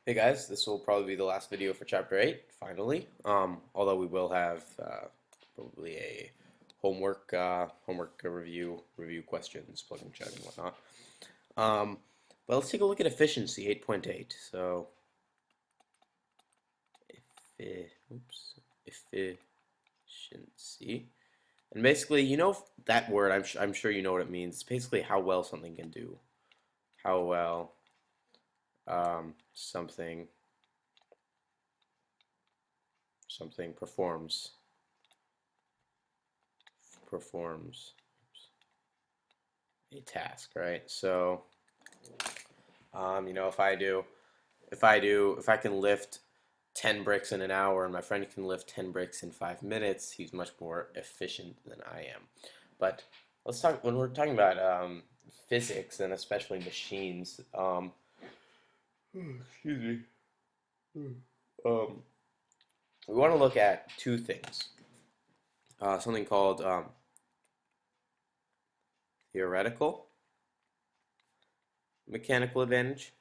Hey guys, this will probably be the last video for chapter 8, finally. Although we will have probably a homework review questions, plug and chug and whatnot. But let's take a look at efficiency 8.8. So, efficiency, and basically, that word. I'm sure you know what it means. It's basically how well something can do, how well something performs a task, right? So, if I can lift 10 bricks in an hour and my friend can lift 10 bricks in 5 minutes, he's much more efficient than I am. But let's talk when we're talking about physics and especially machines. Excuse me. Um, we want to look at two things. Something called theoretical mechanical advantage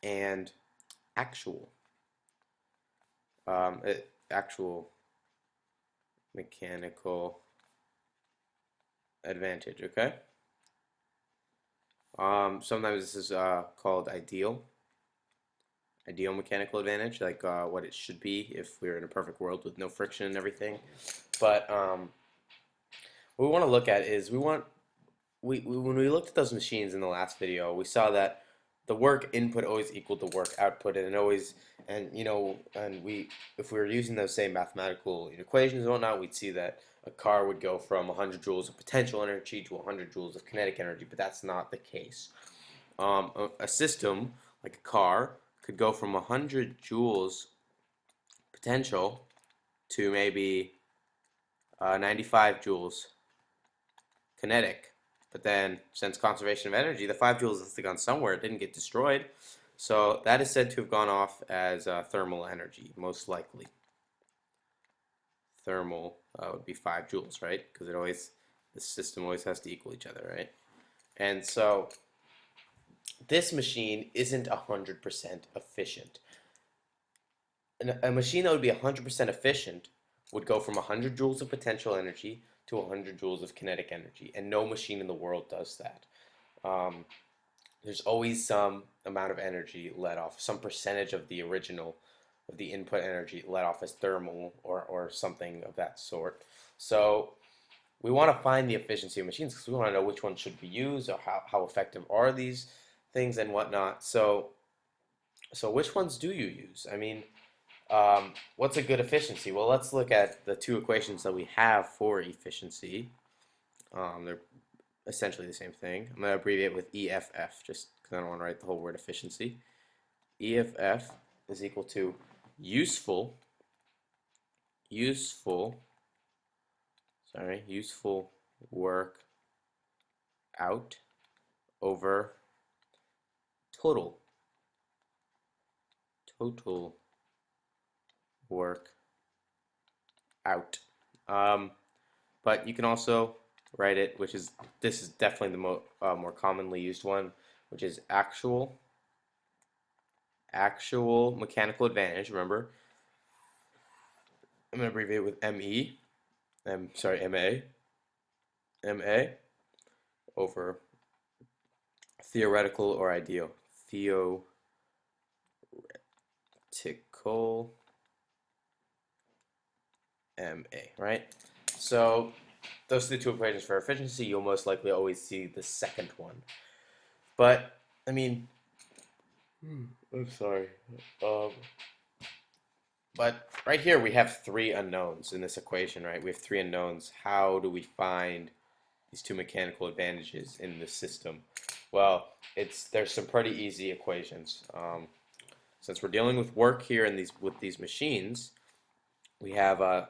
and actual actual mechanical advantage. Okay. Sometimes this is called ideal mechanical advantage, like what it should be if we were in a perfect world with no friction and everything. But what we want to look at is we when we looked at those machines in the last video, we saw that the work input always equaled the work output, and always, and we, if we were using those same mathematical equations and whatnot, we'd see that a car would go from 100 joules of potential energy to 100 joules of kinetic energy, but that's not the case. A system like a car could go from 100 joules potential to maybe 95 joules kinetic. But then, since conservation of energy, the 5 joules has gone somewhere. It didn't get destroyed. So that is said to have gone off as thermal energy, most likely. Thermal would be 5 joules, right? Because the system always has to equal each other, right? And so this machine isn't 100% efficient. A machine that would be 100% efficient would go from 100 joules of potential energy to 100 joules of kinetic energy, and no machine in the world does that. Um, there's always some amount of energy let off, some percentage of the original of the input energy let off as thermal or something of that sort. So we want to find the efficiency of machines because we want to know which ones should we use or how effective are these things and whatnot. So which ones do you use? I mean, what's a good efficiency? Well, let's look at the two equations that we have for efficiency. They're essentially the same thing. I'm going to abbreviate with EFF just because I don't want to write the whole word efficiency. EFF is equal to useful work out over total work out. But you can also write it, this is definitely the more commonly used one, which is actual mechanical advantage. Remember, I'm going to abbreviate with MA over theoretical or ideal. Theoretical MA, right? So those are the two equations for efficiency. You'll most likely always see the second one. But, I mean, I'm sorry. But right here we have three unknowns in this equation, right? We have three unknowns. How do we find these two mechanical advantages in the system? Well, there's some pretty easy equations. Since we're dealing with work here with these machines, we have a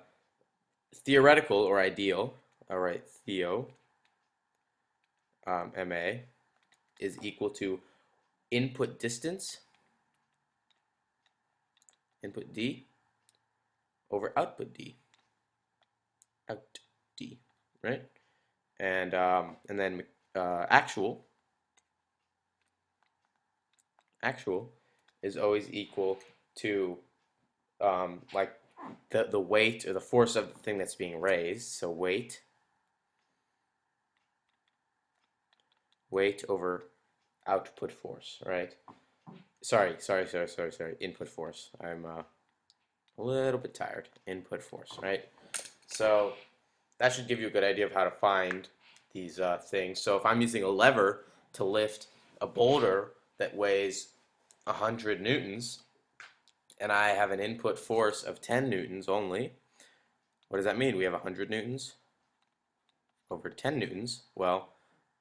theoretical or ideal. All right, MA is equal to input distance, input D, over output D, right? And then actual is always equal to like the weight or the force of the thing that's being raised. So weight over output force, right? Sorry. Input force. I'm a little bit tired. Input force, right? So that should give you a good idea of how to find these things. So if I'm using a lever to lift a boulder that weighs 100 newtons, and I have an input force of 10 newtons only, what does that mean? We have 100 newtons over 10 newtons. Well,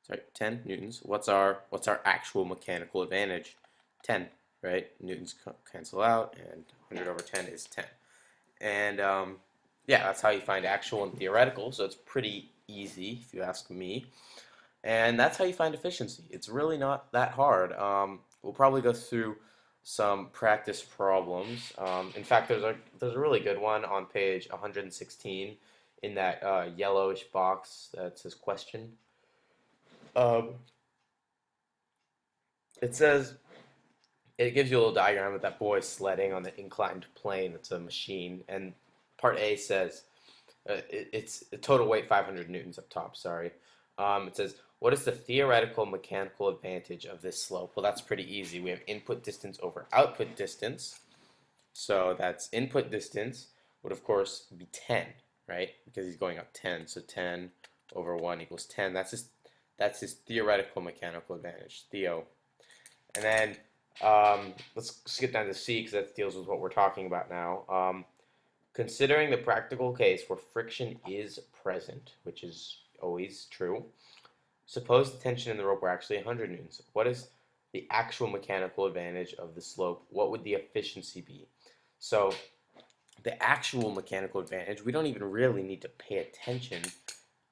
sorry, 10 newtons. What's our actual mechanical advantage? 10, right? Newtons cancel out, and 100 over 10 is 10. And yeah, that's how you find actual and theoretical. So it's pretty easy, if you ask me. And that's how you find efficiency. It's really not that hard. We'll probably go through some practice problems. In fact, there's a really good one on page 116 in that yellowish box that says question. It says, it gives you a little diagram of that boy sledding on the inclined plane. It's a machine, and part A says it's a total weight 500 newtons up top. Sorry. It says, what is the theoretical mechanical advantage of this slope? Well, that's pretty easy. We have input distance over output distance. So that's input distance would, of course, be 10, right? Because he's going up 10. So 10 over 1 equals 10. That's his theoretical mechanical advantage, theo. And then let's skip down to C because that deals with what we're talking about now. Considering the practical case where friction is present, which is always true, suppose the tension in the rope were actually 100 newtons. What is the actual mechanical advantage of the slope? What would the efficiency be? So the actual mechanical advantage, we don't even really need to pay attention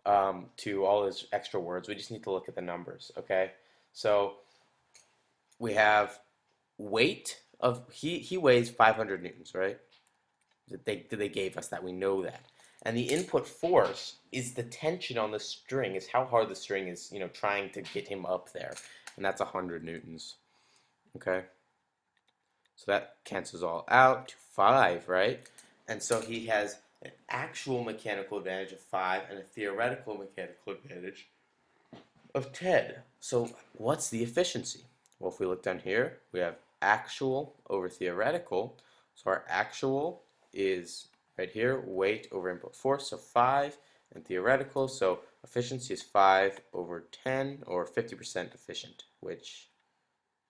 to all those extra words. We just need to look at the numbers, okay? So we have weight of, he weighs 500 newtons, right? They gave us that, we know that. And the input force is the tension on the string, is how hard the string is, trying to get him up there. And that's 100 newtons. Okay? So that cancels all out to 5, right? And so he has an actual mechanical advantage of 5 and a theoretical mechanical advantage of 10. So what's the efficiency? Well, if we look down here, we have actual over theoretical. So our actual is right here, weight over input force, so 5, and theoretical, so efficiency is 5 over 10, or 50% efficient, which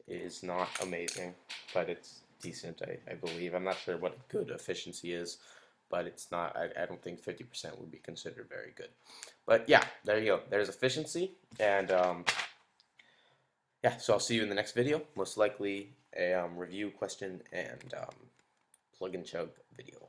is not amazing, but it's decent, I believe. I'm not sure what good efficiency is, but it's not, I don't think 50% would be considered very good. But yeah, there you go. There's efficiency, and yeah, so I'll see you in the next video, most likely a review question and plug and chug video.